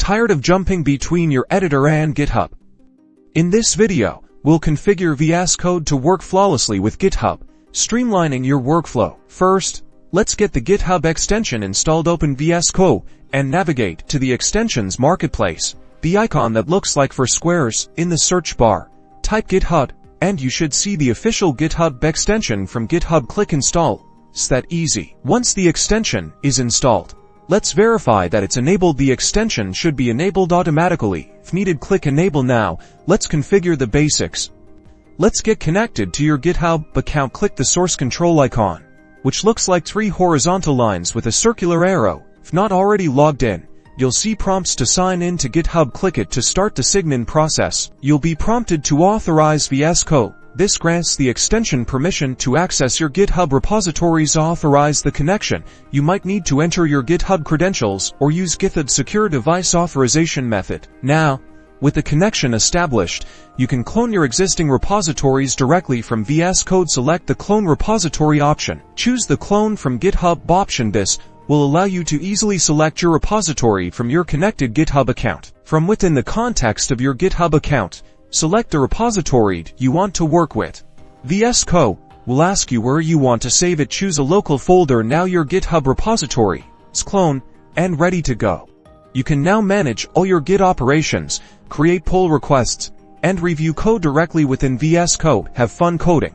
Tired of jumping between your editor and GitHub? In this video, we'll configure VS Code to work flawlessly with GitHub, streamlining your workflow. First, let's get the GitHub extension installed. Open VS Code and navigate to the extensions marketplace. The icon that looks like 4 squares in the search bar. Type GitHub, and you should see the official GitHub extension from GitHub. Click install. It's that easy. Once the extension is installed, let's verify that it's enabled. The extension should be enabled automatically. If needed, click enable now. Let's configure the basics. Let's get connected to your GitHub account. Click the source control icon, which looks like 3 horizontal lines with a circular arrow. If not already logged in, you'll see prompts to sign in to GitHub. Click it to start the sign-in process. You'll be prompted to authorize VS Code. This grants the extension permission to access your GitHub repositories. Authorize the connection. You might need to enter your GitHub credentials or use Github's secure device authorization method. Now, with the connection established, you can clone your existing repositories directly from VS Code. Select the clone repository option. Choose the clone from GitHub option. This will allow you to easily select your repository from your connected GitHub account. From within the context of your GitHub account, select the repository you want to work with. VS Code will ask you where you want to save it. Choose a local folder. Now your GitHub repository is cloned and ready to go. You can now manage all your Git operations, create pull requests, and review code directly within VS Code. Have fun coding.